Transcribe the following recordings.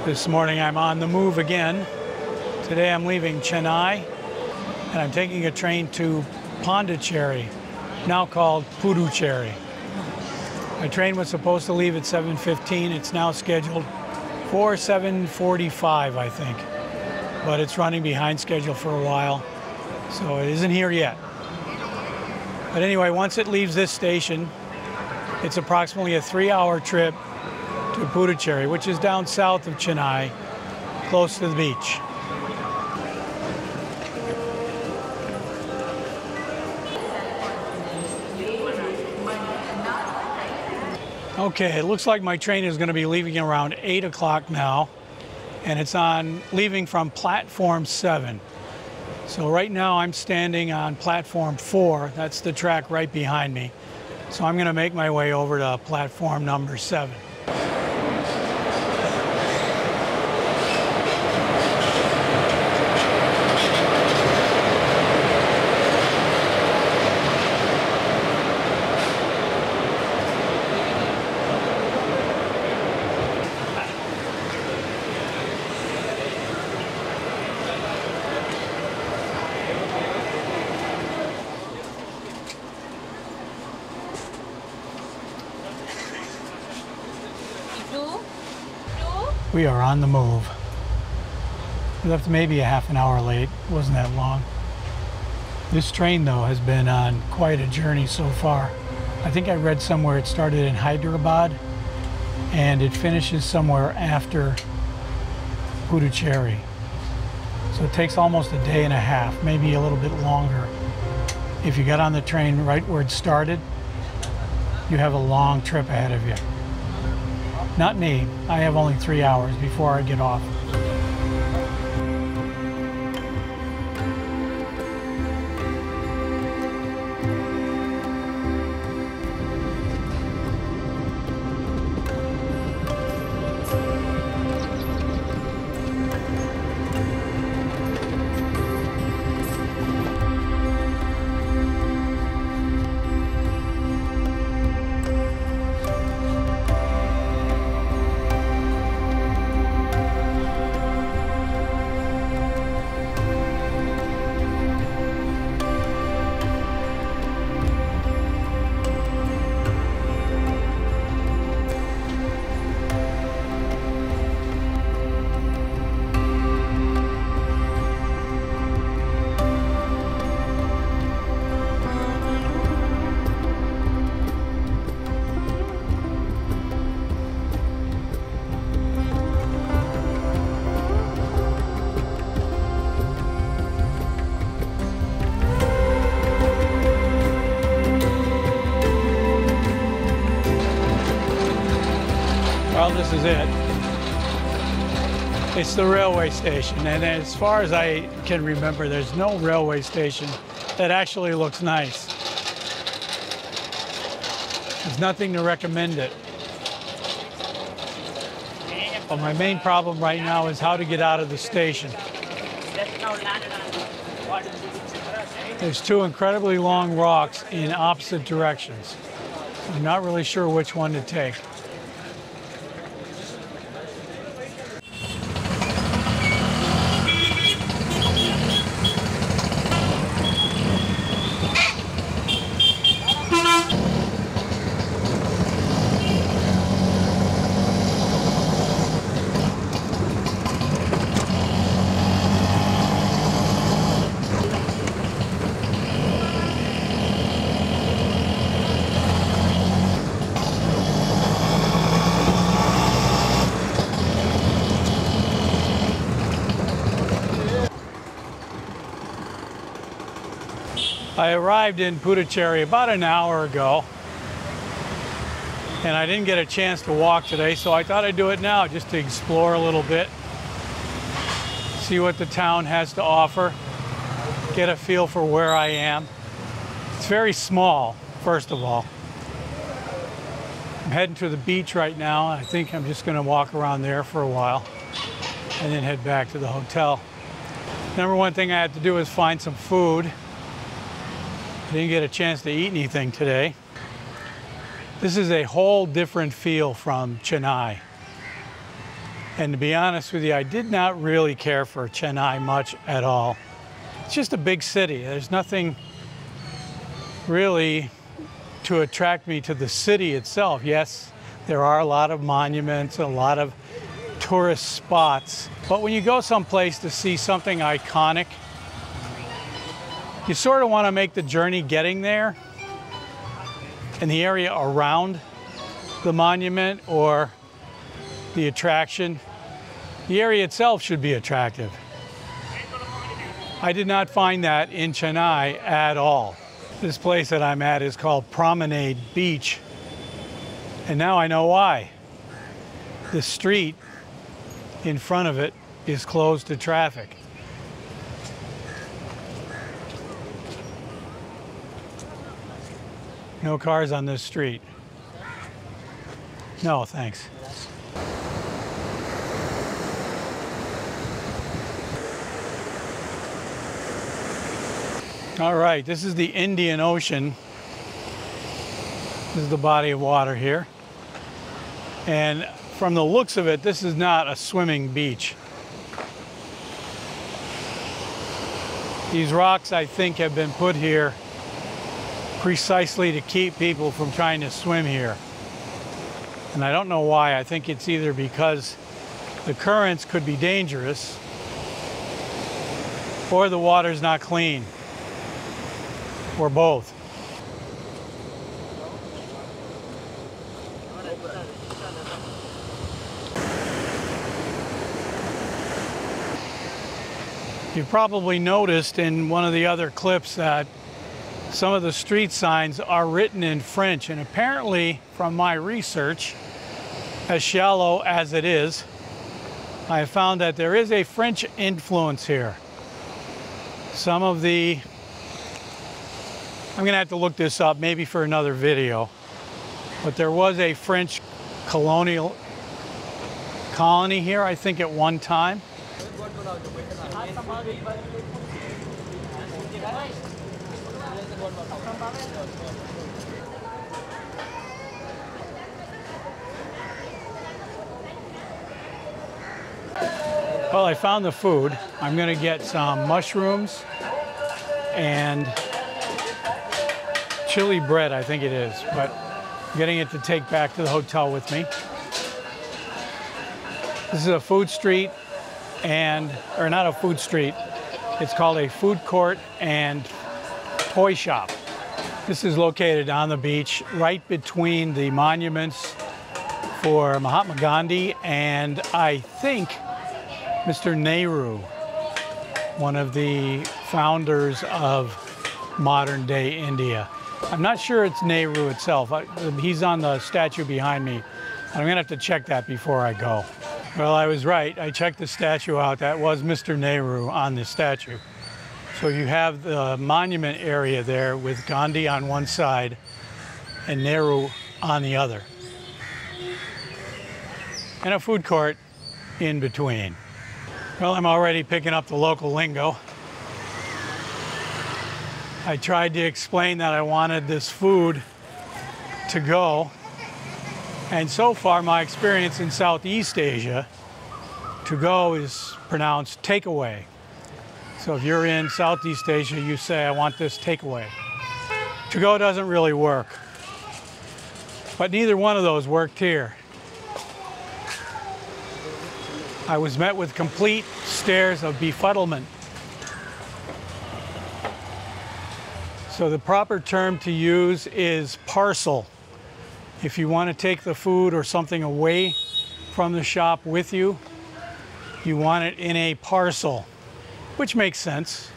This morning I'm on the move again. Today I'm leaving Chennai and I'm taking a train to Pondicherry, now called Puducherry. My train was supposed to leave at 7:15. It's now scheduled for 7:45, I think. But it's running behind schedule for a while, so it isn't here yet. But anyway, once it leaves this station, it's approximately a 3-hour trip to Puducherry, which is down south of Chennai, close to the beach. Okay, it looks like my train is going to be leaving around 8 o'clock now, and it's leaving from platform 7. So right now I'm standing on platform 4. That's the track right behind me. So I'm going to make my way over to platform number 7. We are on the move. We left maybe a half an hour late. It wasn't that long. This train, though, has been on quite a journey so far. I think I read somewhere it started in Hyderabad and it finishes somewhere after Puducherry. So it takes almost a day and a half, maybe a little bit longer. If you got on the train right where it started, you have a long trip ahead of you. Not me. I have only 3 hours before I get off. Well, this is it. It's the railway station, and as far as I can remember, there's no railway station that actually looks nice. There's nothing to recommend it. But my main problem right now is how to get out of the station. There's two incredibly long rocks in opposite directions. I'm not really sure which one to take. I arrived in Puducherry about an hour ago, and I didn't get a chance to walk today, so I thought I'd do it now just to explore a little bit, see what the town has to offer, get a feel for where I am. It's very small, first of all. I'm heading to the beach right now. I think I'm just going to walk around there for a while and then head back to the hotel. Number one thing I had to do is find some food. I didn't get a chance to eat anything today. This is a whole different feel from Chennai. And to be honest with you, I did not really care for Chennai much at all. It's just a big city. There's nothing really to attract me to the city itself. Yes, there are a lot of monuments, a lot of tourist spots, but when you go someplace to see something iconic, you sort of want to make the journey getting there and the area around the monument or the attraction. The area itself should be attractive. I did not find that in Chennai at all. This place that I'm at is called Promenade Beach, and now I know why. The street in front of it is closed to traffic. No cars on this street. No, thanks. All right, this is the Indian Ocean. This is the body of water here. And from the looks of it, this is not a swimming beach. These rocks, I think, have been put here precisely to keep people from trying to swim here. And I don't know why. I think it's either because the currents could be dangerous or the water's not clean, or both. You probably noticed in one of the other clips that some of the street signs are written in French, and apparently, from my research, as shallow as it is, I have found that there is a French influence here. Some of the, I'm gonna have to look this up maybe for another video, but there was a French colony here, I think, at one time. Well, I found the food. I'm gonna get some mushrooms and chili bread, I think it is, but I'm getting it to take back to the hotel with me. This is a food street or not a food street, it's called a food court and toy shop. This is located on the beach, right between the monuments for Mahatma Gandhi and I think Mr. Nehru, one of the founders of modern day India. I'm not sure it's Nehru itself. He's on the statue behind me. I'm gonna have to check that before I go. Well, I was right. I checked the statue out. That was Mr. Nehru on the statue. So you have the monument area there with Gandhi on one side and Nehru on the other. And a food court in between. Well, I'm already picking up the local lingo. I tried to explain that I wanted this food to go. And so far, my experience in Southeast Asia, to go is pronounced takeaway. So if you're in Southeast Asia, you say, I want this takeaway. To go doesn't really work. But neither one of those worked here. I was met with complete stares of befuddlement. So the proper term to use is parcel. If you want to take the food or something away from the shop with you, you want it in a parcel, which makes sense.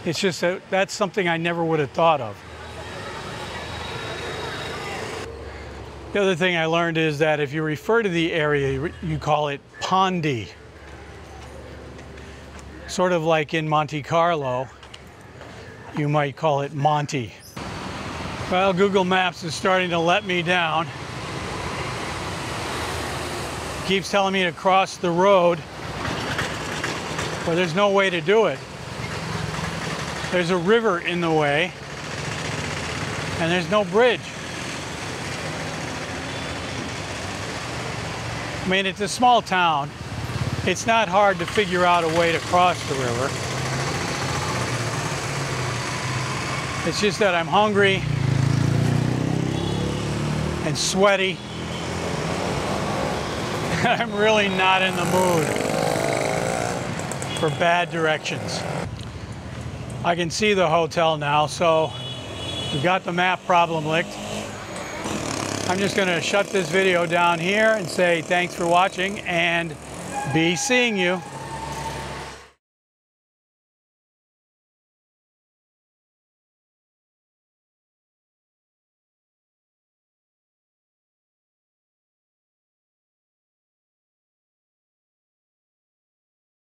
It's just that that's something I never would have thought of. The other thing I learned is that if you refer to the area, you call it Pondi. Sort of like in Monte Carlo, you might call it Monty. Well, Google Maps is starting to let me down. It keeps telling me to cross the road, but there's no way to do it. There's a river in the way, and there's no bridge. I mean, it's a small town, It's not hard to figure out a way to cross the river. It's just that I'm hungry and sweaty. I'm really not in the mood for bad directions. I can see the hotel now, so we've got the map problem licked. I'm just going to shut this video down here and say thanks for watching and be seeing you.